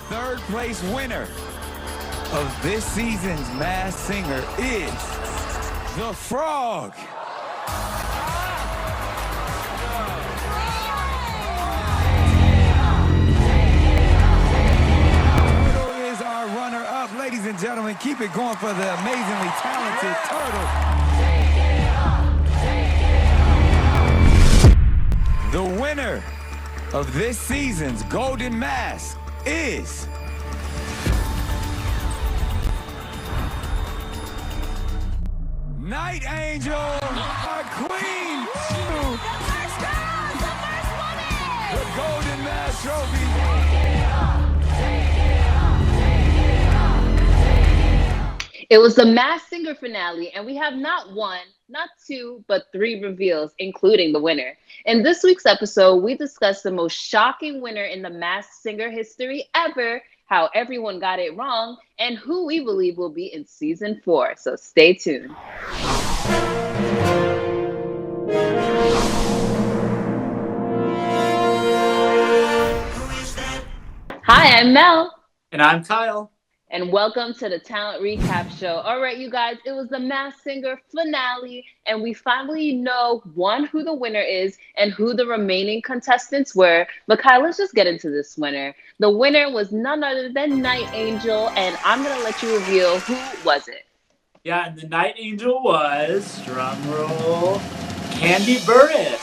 third place winner of this season's Masked Singer is the Frog. Turtle is our runner-up. Ladies and gentlemen, keep it going for the amazingly talented Turtle. The winner of this season's Golden Mask is Night Angel, our queen. The first girl, the first woman. The Golden Mask Trophy. It was the Masked Singer finale, and we have not one, not two, but three reveals, including the winner. In this week's episode, we discussed the most shocking winner in the Masked Singer history ever, how everyone got it wrong, and who we believe will be in season 4. So stay tuned. Hi, I'm Mel. And I'm Kyle. And welcome to the Talent Recap Show. All right, you guys, it was the Masked Singer finale, and we finally know, one, who the winner is and who the remaining contestants were. But Kyle, let's just get into this winner. The winner was none other than Night Angel, and I'm going to let you reveal who was it. Yeah, and the Night Angel was, drum roll, Kandi Burruss.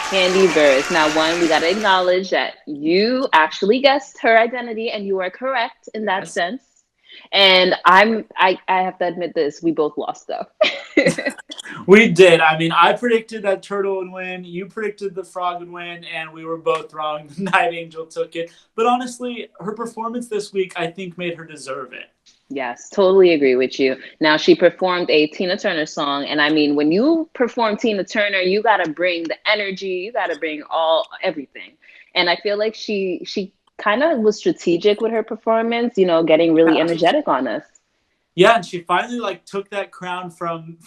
Kandi Burruss. Now, one, we got to acknowledge that you actually guessed her identity, and you are correct in that sense. And I have to admit this, we both lost though. We did. I mean, I predicted that Turtle would win. You predicted the Frog would win, and we were both wrong. The Night Angel took it. But honestly, her performance this week, I think, made her deserve it. Yes, totally agree with you. Now, she performed a Tina Turner song. And I mean, when you perform Tina Turner, you got to bring the energy. You got to bring everything. And I feel like she kind of was strategic with her performance, you know, getting really energetic on us. Yeah, and she finally took that crown from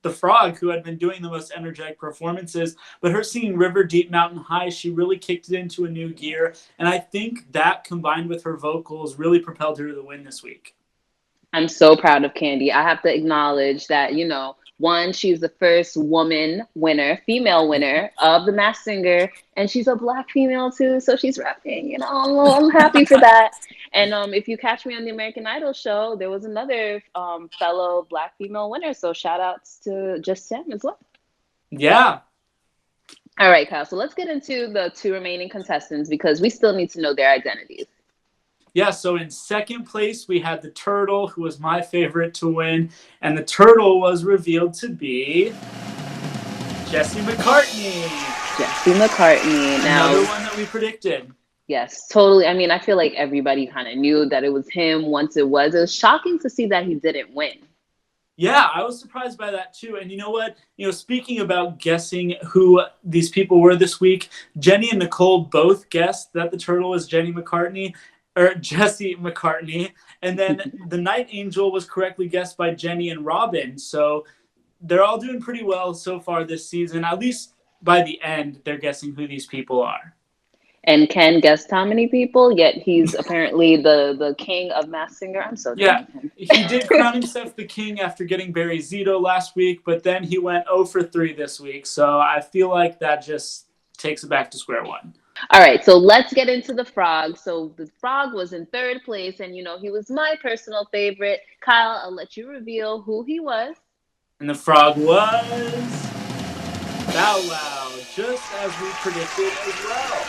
the Frog, who had been doing the most energetic performances. But her singing River Deep Mountain High, she really kicked it into a new gear. And I think that combined with her vocals really propelled her to the win this week. I'm so proud of Kandi. I have to acknowledge that, you know, one, she's the first woman winner, female winner of the Masked Singer, and she's a Black female too, so she's repping, you know, I'm happy for that. And if you catch me on the American Idol show, there was another fellow Black female winner, so shout outs to Just Sam as well. Yeah. All right, Kyle, so let's get into the two remaining contestants because we still need to know their identities. Yeah, so in second place, we had the Turtle, who was my favorite to win. And the Turtle was revealed to be Jenny McCarthy. Jenny McCarthy. Now, another one that we predicted. Yes, totally. I mean, I feel like everybody kind of knew that it was him once it was. It was shocking to see that he didn't win. Yeah, I was surprised by that too. And you know what? You know, speaking about guessing who these people were this week, Jenny and Nicole both guessed that the Turtle was Jenny McCarthy. Or Jenny McCarthy, and then the Night Angel was correctly guessed by Jenny and Robin. So they're all doing pretty well so far this season. At least by the end, they're guessing who these people are. And Ken guessed how many people, yet he's apparently the king of Masked Singer. I'm so done with him. He did crown himself the king after getting Barry Zito last week, but then he went 0 for 3 this week. So I feel like that just takes it back to square one. All right, so let's get into the Frog. So the Frog was in third place, and, you know, he was my personal favorite. Kyle, I'll let you reveal who he was. And the Frog was Bow Wow, just as we predicted as well.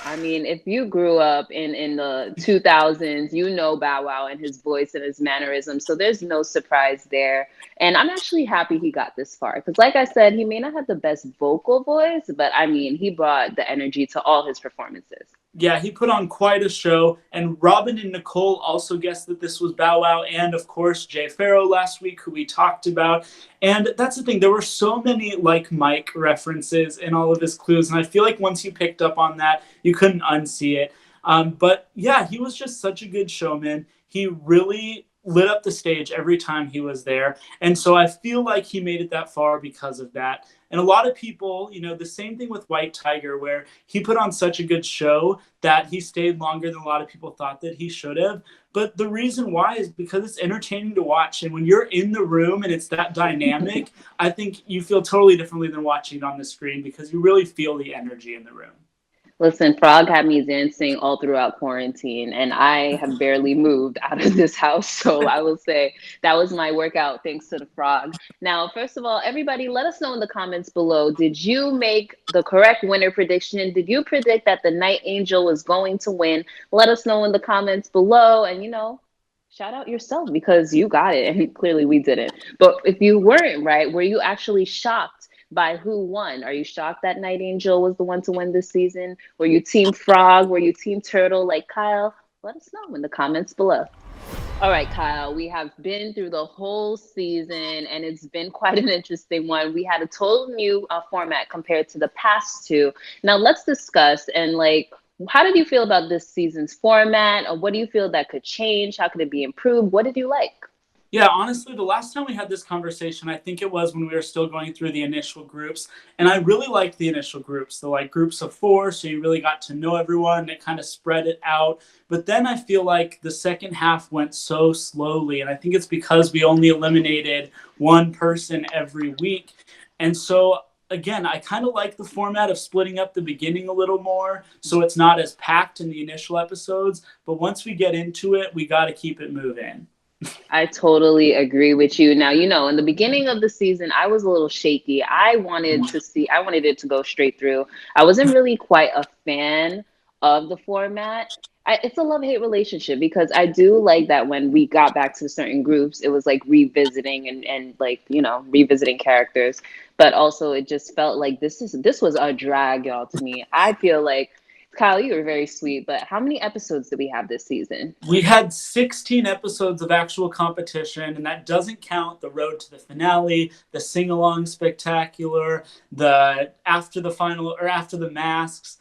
I mean, if you grew up in the 2000s, you know Bow Wow and his voice and his mannerisms. So there's no surprise there. And I'm actually happy he got this far. Because like I said, he may not have the best vocal voice, but I mean, he brought the energy to all his performances. Yeah, he put on quite a show. And Robin and Nicole also guessed that this was Bow Wow. And of course, Jay Farrow last week, who we talked about. And that's the thing. There were so many like Mike references in all of his clues. And I feel like once you picked up on that, you couldn't unsee it. But yeah, he was just such a good showman. He really lit up the stage every time he was there. And so I feel like he made it that far because of that. And a lot of people, the same thing with White Tiger, where he put on such a good show that he stayed longer than a lot of people thought that he should have. But the reason why is because it's entertaining to watch. And when you're in the room and it's that dynamic, I think you feel totally differently than watching it on the screen because you really feel the energy in the room. Listen, Frog had me dancing all throughout quarantine, and I have barely moved out of this house. So I will say that was my workout thanks to the Frog. Now, first of all, everybody, let us know in the comments below. Did you make the correct winner prediction? Did you predict that the Night Angel was going to win? Let us know in the comments below. And, shout out yourself because you got it. And clearly we didn't. But if you weren't right, were you actually shocked by who won? Are you shocked that Night Angel was the one to win this season? Were you Team Frog? Were you Team Turtle like Kyle? Let us know in the comments below. All right, Kyle, we have been through the whole season and it's been quite an interesting one. We had a total new format compared to the past two. Now let's discuss how did you feel about this season's format? Or what do you feel that could change? How could it be improved? What did you like? Yeah, honestly, the last time we had this conversation, I think it was when we were still going through the initial groups. And I really liked the initial groups, the groups of 4. So you really got to know everyone and it kind of spread it out. But then I feel like the second half went so slowly. And I think it's because we only eliminated one person every week. And so again, I kind of like the format of splitting up the beginning a little more. So it's not as packed in the initial episodes. But once we get into it, we got to keep it moving. I totally agree with you. Now, in the beginning of the season, I was a little shaky. I wanted it to go straight through. I wasn't really quite a fan of the format. It's a love-hate relationship because I do like that when we got back to certain groups, it was like revisiting and revisiting characters. But also it just felt like this was a drag, y'all, to me. I feel like, Kyle, you were very sweet, but how many episodes did we have this season? We had 16 episodes of actual competition, and that doesn't count the road to the finale, the sing-along spectacular, the after the final or after the masks.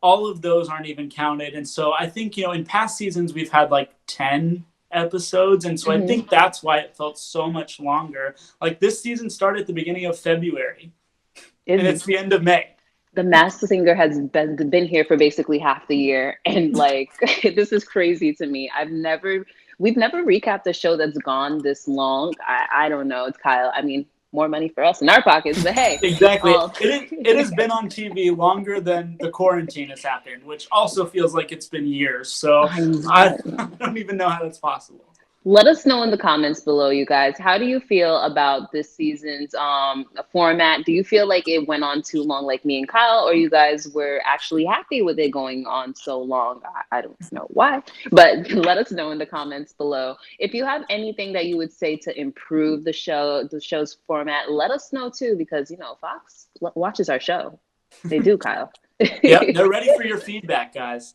All of those aren't even counted. And so I think, in past seasons, we've had 10 episodes. And so I think that's why it felt so much longer. This season started at the beginning of February, and it's the end of May. The Masked Singer has been here for basically half the year. And this is crazy to me. We've never recapped a show that's gone this long. I don't know. It's Kyle. I mean, more money for us in our pockets, but hey. Exactly. It has been on TV longer than the quarantine has happened, which also feels like it's been years. So I don't even know how that's possible. Let us know in the comments below, you guys. How do you feel about this season's format? Do you feel like it went on too long like me and Kyle, or you guys were actually happy with it going on so long? I don't know why, but let us know in the comments below. If you have anything that you would say to improve the show's format, let us know too, because, Fox watches our show. They do, Kyle. Yep, they're ready for your feedback, guys.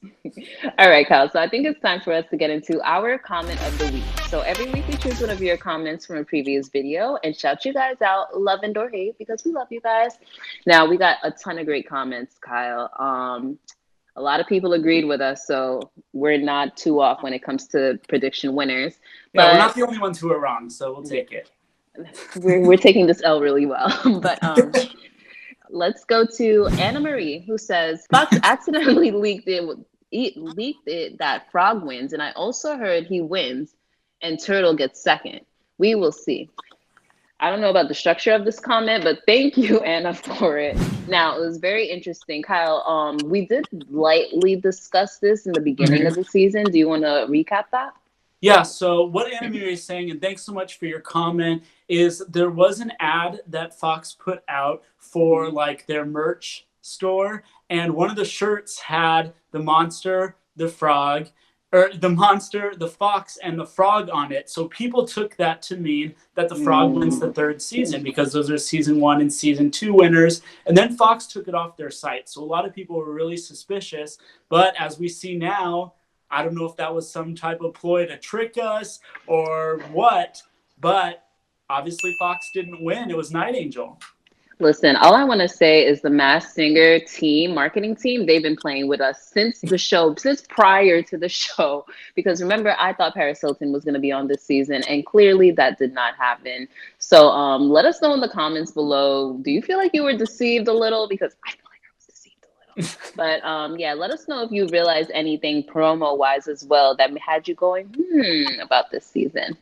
All right, Kyle. So I think it's time for us to get into our comment of the week. So every week we choose one of your comments from a previous video and shout you guys out, love and or hate, because we love you guys. Now, we got a ton of great comments, Kyle. A lot of people agreed with us, so we're not too off when it comes to prediction winners. Yeah, we're not the only ones who are wrong, so we'll take it. We're taking this L really well. But let's go to Anna Marie, who says, Fox accidentally leaked it that Frog wins, and I also heard he wins and Turtle gets second. We will see. I don't know about the structure of this comment, but thank you, Anna, for it. Now, it was very interesting. Kyle, we did lightly discuss this in the beginning of the season. Do you want to recap that? Yeah, so what Anna Marie is saying, and thanks so much for your comment, is there was an ad that Fox put out for their merch store, and one of the shirts had the monster, the frog, or the monster, the fox, and the frog on it. So people took that to mean that the frog wins the third season because those are season 1 and season 2 winners. And then Fox took it off their site. So a lot of people were really suspicious. But as we see now, I don't know if that was some type of ploy to trick us or what, but obviously Fox didn't win. It was Night Angel. Listen, all I want to say is the Masked Singer team, marketing team, they've been playing with us since the show, since prior to the show. Because remember, I thought Paris Hilton was going to be on this season, and clearly that did not happen. So let us know in the comments below. Do you feel like you were deceived a little? Because I feel like I was deceived a little. But yeah, let us know if you realized anything promo-wise as well that had you going, about this season.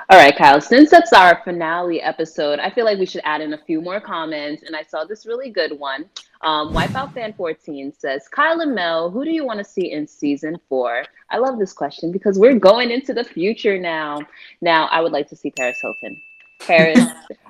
All right, Kyle, since that's our finale episode, I feel like we should add in a few more comments. And I saw this really good one. Wipeout Fan 14 says, Kyle and Mel, who do you want to see in season 4? I love this question because we're going into the future now. Now, I would like to see Paris Hilton. Paris,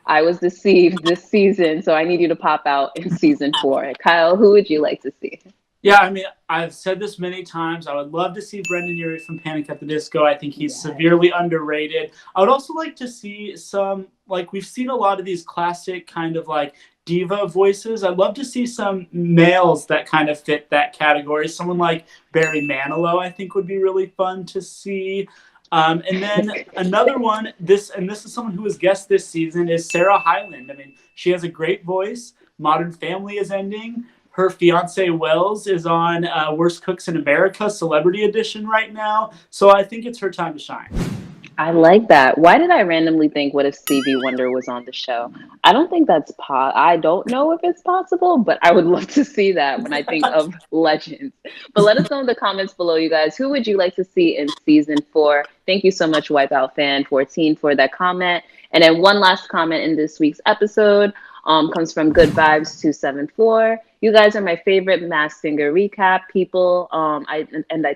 I was deceived this season, so I need you to pop out in season 4. Kyle, who would you like to see? Yeah, I mean, I've said this many times. I would love to see Brendon Urie from Panic at the Disco. I think he's severely underrated. I would also like to see some, like, we've seen a lot of these classic kind of like diva voices. I'd love to see some males that kind of fit that category. Someone like Barry Manilow, I think, would be really fun to see. And then another one, this is someone who was guest this season, is Sarah Hyland. I mean, she has a great voice. Modern Family is ending. Her fiance Wells is on Worst Cooks in America Celebrity Edition right now. So I think it's her time to shine. I like that. Why did I randomly think, what if Stevie Wonder was on the show? I don't think that's I don't know if it's possible, but I would love to see that when I think of legends. But let us know in the comments below, you guys. Who would you like to see in season 4? Thank you so much, Wipeout Fan 14, for that comment. And then one last comment in this week's episode comes from Good Vibes 274. You guys are my favorite Masked Singer recap people. I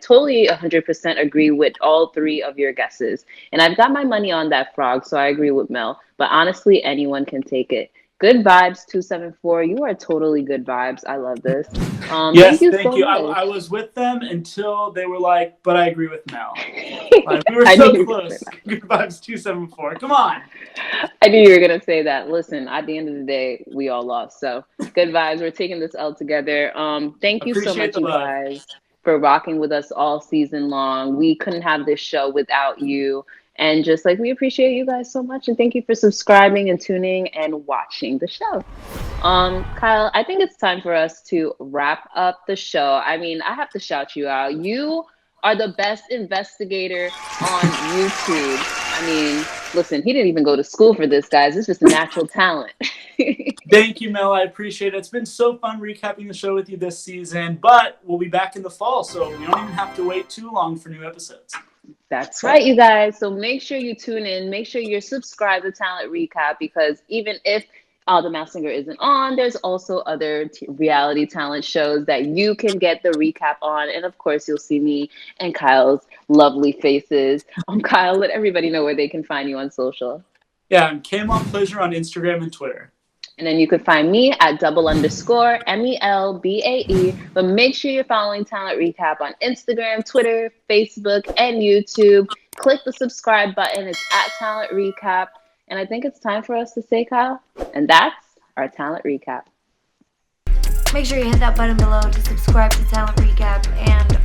totally 100% agree with all 3 of your guesses. And I've got my money on that frog, so I agree with Mel. But honestly, anyone can take it. Good Vibes 274. You are totally good vibes. I love this. Yes, thank you. I was with them until they were like, but I agree with Mel. Like, we were so close. Good Vibes 274. Come on. I knew you were going to say that. Listen, at the end of the day, we all lost. So good vibes. We're taking this L together. Thank you so much, you guys, for rocking with us all season long. We couldn't have this show without you. And just like, we appreciate you guys so much. And thank you for subscribing and tuning and watching the show. Kyle, I think it's time for us to wrap up the show. I mean, I have to shout you out. You are the best investigator on YouTube. I mean, listen, he didn't even go to school for this, guys. It's just a natural talent. Thank you, Mel. I appreciate it. It's been so fun recapping the show with you this season, but we'll be back in the fall, so we don't even have to wait too long for new episodes. That's right, you guys. So make sure you tune in. Make sure you're subscribed to Talent Recap, because even if The Masked Singer isn't on, there's also other reality talent shows that you can get the recap on. And of course, you'll see me and Kyle's lovely faces. Kyle, let everybody know where they can find you on social. Yeah, I'm KMonPleasure on Instagram and Twitter. And then you could find me at _MELBAE. But make sure you're following Talent Recap on Instagram, Twitter, Facebook, and YouTube. Click the subscribe button. It's at Talent Recap. And I think it's time for us to say, Kyle, and that's our Talent Recap. Make sure you hit that button below to subscribe to Talent Recap. And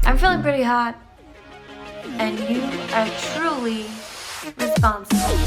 I'm feeling pretty hot. And you are truly responsible.